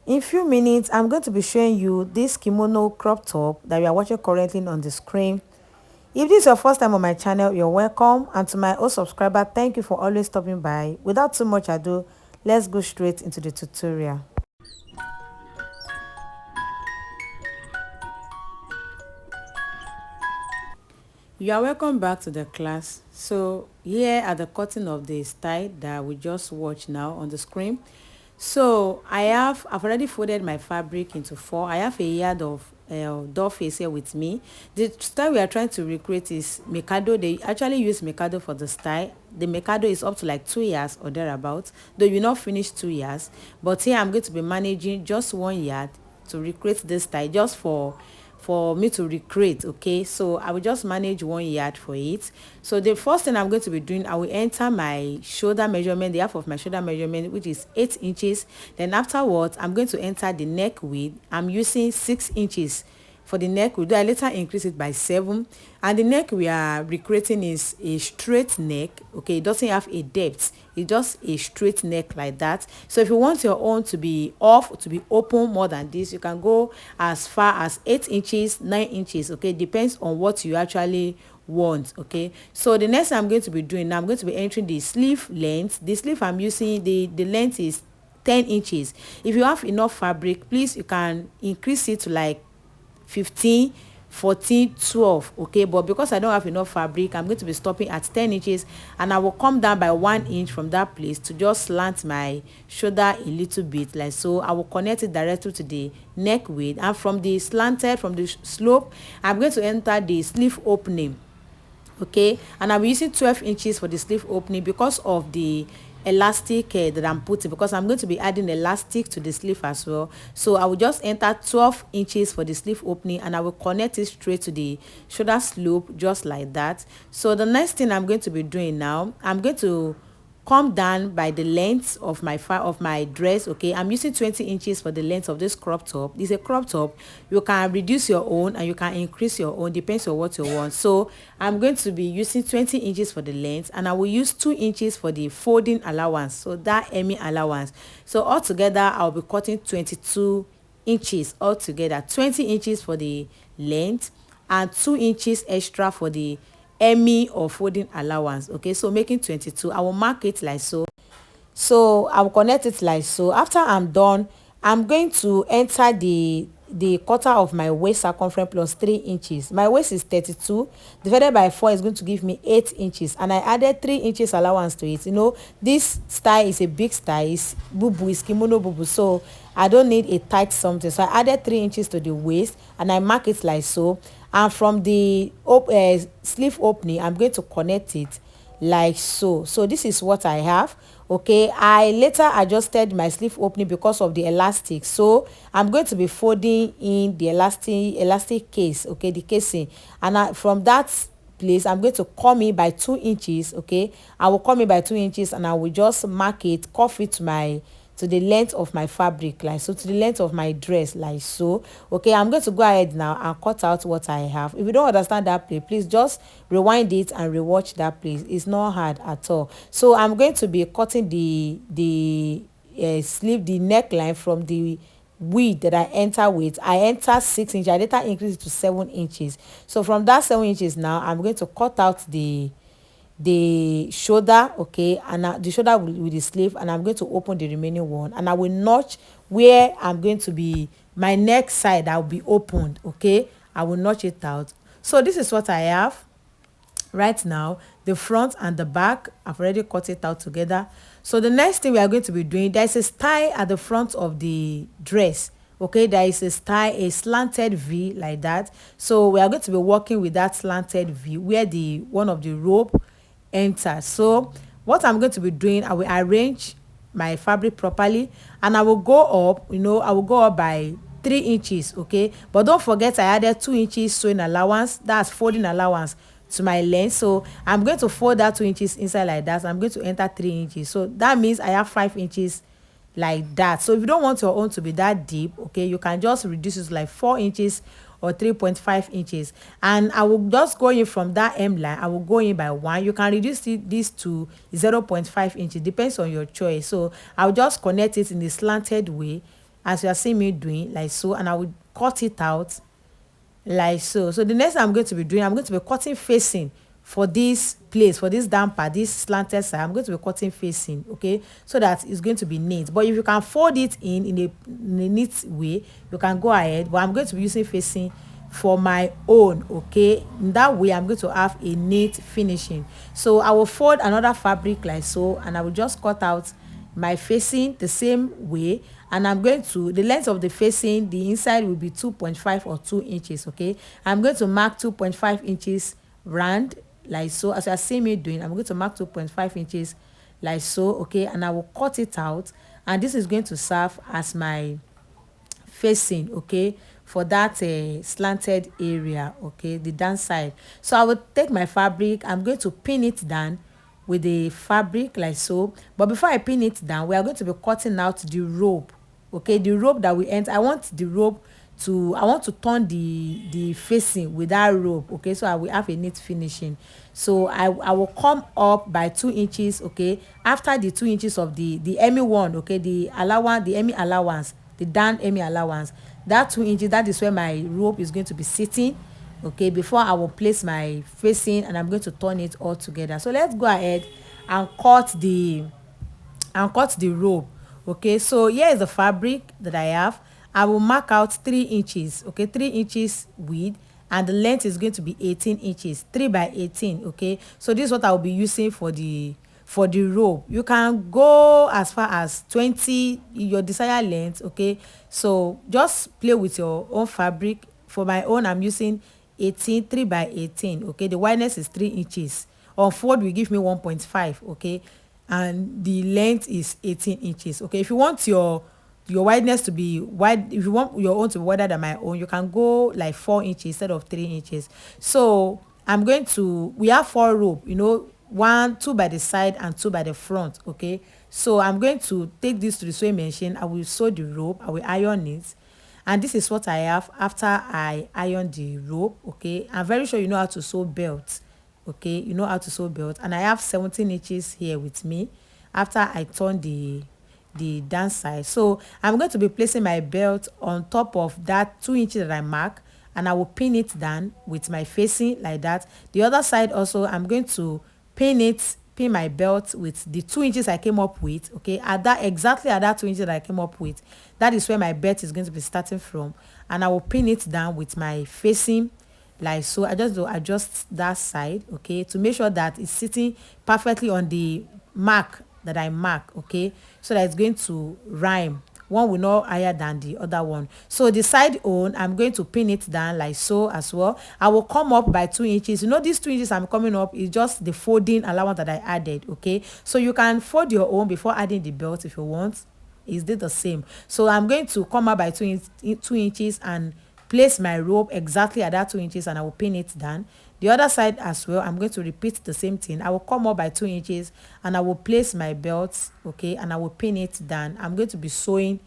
In few minutes, I'm going to be showing you this kimono crop top that you are watching currently on the screen. If this is your first time on my channel, you're welcome. And to my old subscriber, thank you for always stopping by. Without too much ado, let's go straight into the tutorial. You are welcome back to the class. So here are the cutting of the style that we just watched now on the screen. So I've already folded my fabric into 4. I have a yard of doll face here with me. The style we are trying to recreate is Mikado. They actually use Mikado for the style. The Mikado is up to like 2 years or thereabouts, though you not finish 2 years. But here I'm going to be managing just 1 yard to recreate this style, just for me to recreate. Okay, so I will just manage 1 yard for it. So the first thing I'm going to be doing, I will enter my shoulder measurement, the half of my shoulder measurement, which is 8 inches. Then afterwards, I'm going to enter the neck width. I'm using 6 inches for the neck width. I later increase it by 7. And the neck we are recreating is a straight neck. Okay, it doesn't have a depth, it's just a straight neck like that. So if you want your own to be off, to be open more than this, you can go as far as 8 inches, 9 inches. Okay, depends on what you actually want. Okay, so the next thing I'm going to be doing now, I'm going to be entering the sleeve length. The sleeve I'm using, the length is 10 inches. If you have enough fabric, please, you can increase it to like 15, 14, 12. Okay, but because I don't have enough fabric, I'm going to be stopping at 10 inches, and I will come down by 1 inch from that place to just slant my shoulder a little bit like so. I will connect it directly to the neck width, and from the slanted, from the slope, I'm going to enter the sleeve opening. Okay, and I'm using 12 inches for the sleeve opening because of the elastic that I'm putting, because I'm going to be adding elastic to the sleeve as well. So I will just enter 12 inches for the sleeve opening, and I will connect it straight to the shoulder slope just like that. So the next thing I'm going to be doing now, I'm going to come down by the length of my dress. Okay, I'm using 20 inches for the length of this crop top. This is a crop top. You can reduce your own and you can increase your own, depends on what you want. So I'm going to be using 20 inches for the length, and I will use 2 inches for the folding allowance, so that hemming allowance. So altogether I'll be cutting 22 inches altogether. 20 inches for the length and 2 inches extra for the hemming or folding allowance. Okay, so making 22. I will mark it like so. So I will connect it like so. After I'm done, I'm going to enter the quarter of my waist circumference plus 3 inches. My waist is 32 divided by 4 is going to give me 8 inches, and I added 3 inches allowance to it. You know, this style is a big style, it's bubu, it's kimono bubu, so I don't need a tight something. So I added 3 inches to the waist, and I mark it like so. And from the sleeve opening, I'm going to connect it like so. So this is what I have. Okay, I later adjusted my sleeve opening because of the elastic, so I'm going to be folding in the elastic case. Okay, the casing, and from that place I'm going to come in by 2 inches. Okay, I will come in by 2 inches, and I will just mark it, cuff it to the length of my fabric like so, to the length of my dress like so. Okay, I'm going to go ahead now and cut out what I have. If you don't understand that place, please just rewind it and rewatch that place. It's not hard at all. So I'm going to be cutting the sleeve, the neckline from the width that I enter with. I enter 6 inches, I later increase it to 7 inches. So from that 7 inches now, I'm going to cut out the shoulder. Okay, and the shoulder with the sleeve, and I'm going to open the remaining one, and I will notch where I'm going to be, my neck side that will be opened. Okay, I will notch it out. So this is what I have right now. The front and the back, I've already cut it out together. So the next thing we are going to be doing, there is a style at the front of the dress. Okay, there is a style, a slanted V like that. So we are going to be working with that slanted V where the one of the rope enter. So what I'm going to be doing, I will arrange my fabric properly, and I will go up, you know, I will go up by 3 inches. Okay, but don't forget I added 2 inches sewing allowance, that's folding allowance, to my length. So I'm going to fold that 2 inches inside like that. I'm going to enter 3 inches, so that means I have 5 inches like that. So if you don't want your own to be that deep, okay, you can just reduce it to like 4 inches or 3.5 inches, and I will just go in from that hem line. I will go in by 1. You can reduce this to 0.5 inches, depends on your choice. So I'll just connect it in the slanted way as you are seeing me doing, like so, and I will cut it out like so. So the next thing I'm going to be doing, I'm going to be cutting facing for this place, for this damper, this slanted side. I'm going to be cutting facing, okay, so that it's going to be neat. But if you can fold it in a neat way, you can go ahead. But I'm going to be using facing for my own, okay. In that way, I'm going to have a neat finishing. So I will fold another fabric like so, and I will just cut out my facing the same way, and I'm going to, the length of the facing, the inside will be 2.5 or 2 inches, okay. I'm going to mark 2.5 inches round like so. As you are seeing me doing, I'm going to mark 2.5 inches like so, okay, and I will cut it out, and this is going to serve as my facing, okay, for that slanted area, okay, the down side. So I will take my fabric, I'm going to pin it down with the fabric like so. But before I pin it down, we are going to be cutting out the rope, okay, the rope that we end. I want the rope to, I want to turn the facing with that rope, okay, so I will have a neat finishing. So I will come up by 2 inches, okay, after the 2 inches of the Emmy one, okay, the allowance, the Emmy allowance, the down Emmy allowance, that 2 inches, that is where my rope is going to be sitting, okay, before I will place my facing, and I'm going to turn it all together. So let's go ahead and cut the rope, okay. So here is the fabric that I have. I will mark out 3 inches, okay, 3 inches width, and the length is going to be 18 inches, 3 by 18, okay. So this is what I will be using for the rope. You can go as far as 20, your desired length, okay. So just play with your own fabric. For my own, I'm using 18, 3 by 18, okay. The wideness is 3 inches. On fold will give me 1.5, okay, and the length is 18 inches, okay. If you want your wideness to be wide, if you want your own to be wider than my own, you can go like 4 inches instead of 3 inches. So I'm going to, we have 4 rope, you know, 1, 2 by the side and 2 by the front, okay. So I'm going to take this to the sewing machine. I will sew the rope, I will iron it, and this is what I have after I iron the rope, okay. I'm very sure you know how to sew belts, okay, you know how to sew belt, and I have 17 inches here with me after I turn the down side. So I'm going to be placing my belt on top of that 2 inches that I mark, and I will pin it down with my facing like that. The other side also, I'm going to pin my belt with the 2 inches I came up with, okay, at that, exactly at that 2 inches that I came up with, that is where my belt is going to be starting from, and I will pin it down with my facing like so. I just do adjust that side, okay, to make sure that it's sitting perfectly on the mark that I mark, okay, so that it's going to rhyme. One will not higher than the other one. So the side own, I'm going to pin it down like so as well. I will come up by 2 inches. You know, these 2 inches I'm coming up is just the folding allowance that I added, okay. So you can fold your own before adding the belt if you want. Is it the same? So I'm going to come up by 2 inches and place my rope exactly at that 2 inches, and I will pin it down. The other side as well, I'm going to repeat the same thing. I will come up by 2 inches and I will place my belt, okay, and I will pin it down. I'm going to be sewing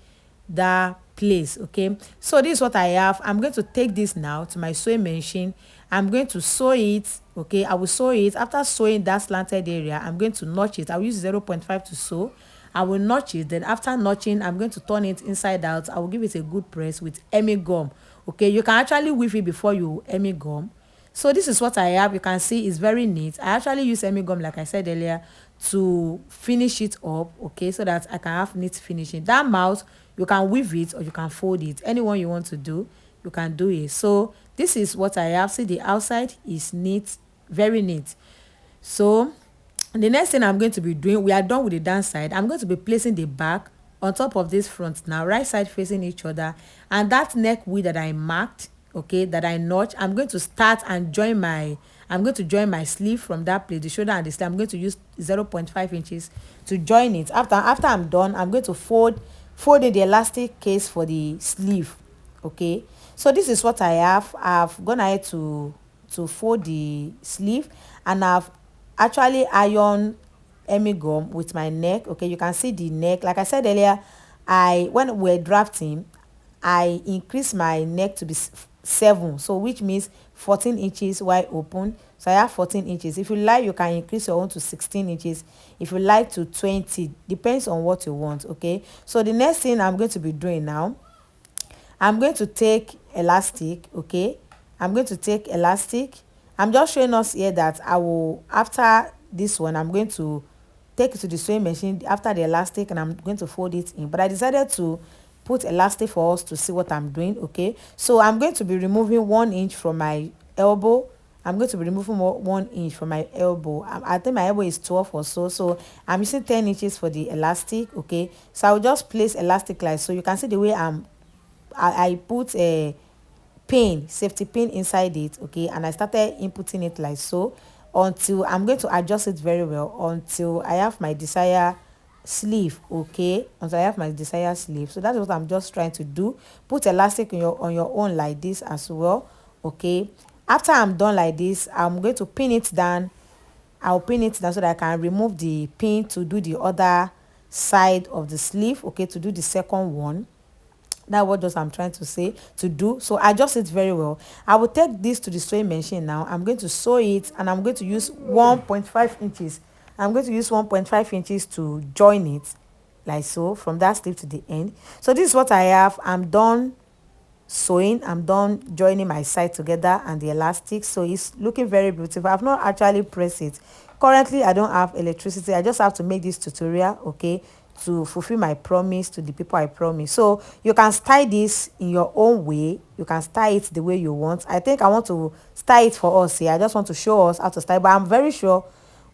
that place, okay. So this is what I have. I'm going to take this now to my sewing machine. I'm going to sew it, okay. I will sew it. After sewing that slanted area, I'm going to notch it. I will use 0.5 to sew. I will notch it. Then after notching, I'm going to turn it inside out. I will give it a good press with Emmy gum, okay. You can actually weave it before you Emmy gum. So this is what I have. You can see it's very neat. I actually use Emmy gum, like I said earlier, to finish it up, okay, so that I can have neat finishing. That mouth, you can weave it or you can fold it. Anyone you want to do, you can do it. So this is what I have. See, the outside is neat, very neat. So the next thing I'm going to be doing, we are done with the down side. I'm going to be placing the back on top of this front now, right side facing each other, and that neck width that I marked, okay, that I notch, I'm going to start and join my, I'm going to join my sleeve from that place, the shoulder and the sleeve. I'm going to use 0.5 inches to join it. After I'm done, I'm going to fold in the elastic case for the sleeve, okay. So this is what I have. I've gone ahead to fold the sleeve, and I've actually ironed Emmy gum with my neck, okay. You can see the neck. Like I said earlier, when we're drafting, I increase my neck to be 7, so which means 14 inches wide open. So I have 14 inches. If you like, you can increase your own to 16 inches. If you like, to 20, depends on what you want. Okay, so the next thing I'm going to be doing now, I'm going to take elastic. Okay, I'm going to take elastic. I'm just showing us here that I will, after this one, I'm going to take it to the sewing machine after the elastic, and I'm going to fold it in. But I decided to put elastic for us to see what I'm doing. Okay, so I'm going to be removing 1 inch from my elbow. I'm going to be removing 1 inch from my elbow. I think my elbow is 12 or so, so I'm using 10 inches for the elastic. Okay, so I'll just place elastic like so. You can see the way I put a pin, safety pin inside it. Okay, and I started inputting it like so, until I'm going to adjust it very well until I have my desired sleeve. Okay, until I have my desired sleeve. So that is what I'm just trying to do. Put elastic on your own like this as well. Okay, after I'm done like this, I'm going to pin it down. I'll pin it down so that I can remove the pin to do the other side of the sleeve. Okay, to do the second one. That's what just I'm trying to say to do. So adjust it very well. I will take this to the sewing machine now. I'm going to sew it, and I'm going to use 1.5 inches. I'm going to use 1.5 inches to join it like so, from that sleeve to the end. So this is what I have. I'm done sewing. I'm done joining my side together and the elastic, so it's looking very beautiful. I've not actually pressed it. Currently I don't have electricity. I just have to make this tutorial, okay, to fulfill my promise to the people I promise. So you can style this in your own way. You can style it the way you want. I think I want to style it for us here. I just want to show us how to style, but I'm very sure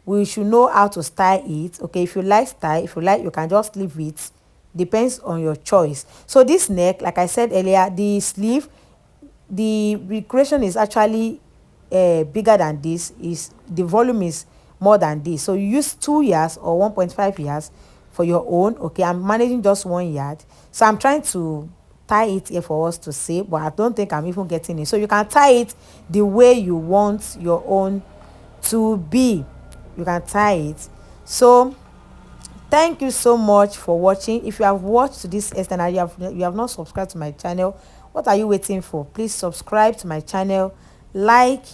we should know how to style it. Okay, if you like style, if you like, you can just leave it. Depends on your choice. So this neck, like I said earlier, the sleeve, the recreation is actually bigger than this. Is the volume is more than this, so you use 2 yards or 1.5 yards for your own. Okay, I'm managing just 1 yard, so I'm trying to tie it here for us to see, but I don't think I'm even getting it. So you can tie it the way you want your own to be. You can tie it. So thank you so much for watching. If you have watched to this extent and you have not subscribed to my channel, what are you waiting for? Please subscribe to my channel, like,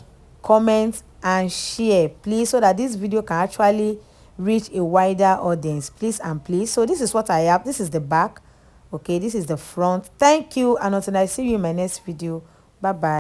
comment and share, please, so that this video can actually reach a wider audience. Please and please. So this is what I have. This is the back. Okay, this is the front. Thank you, and until I see you in my next video. Bye bye.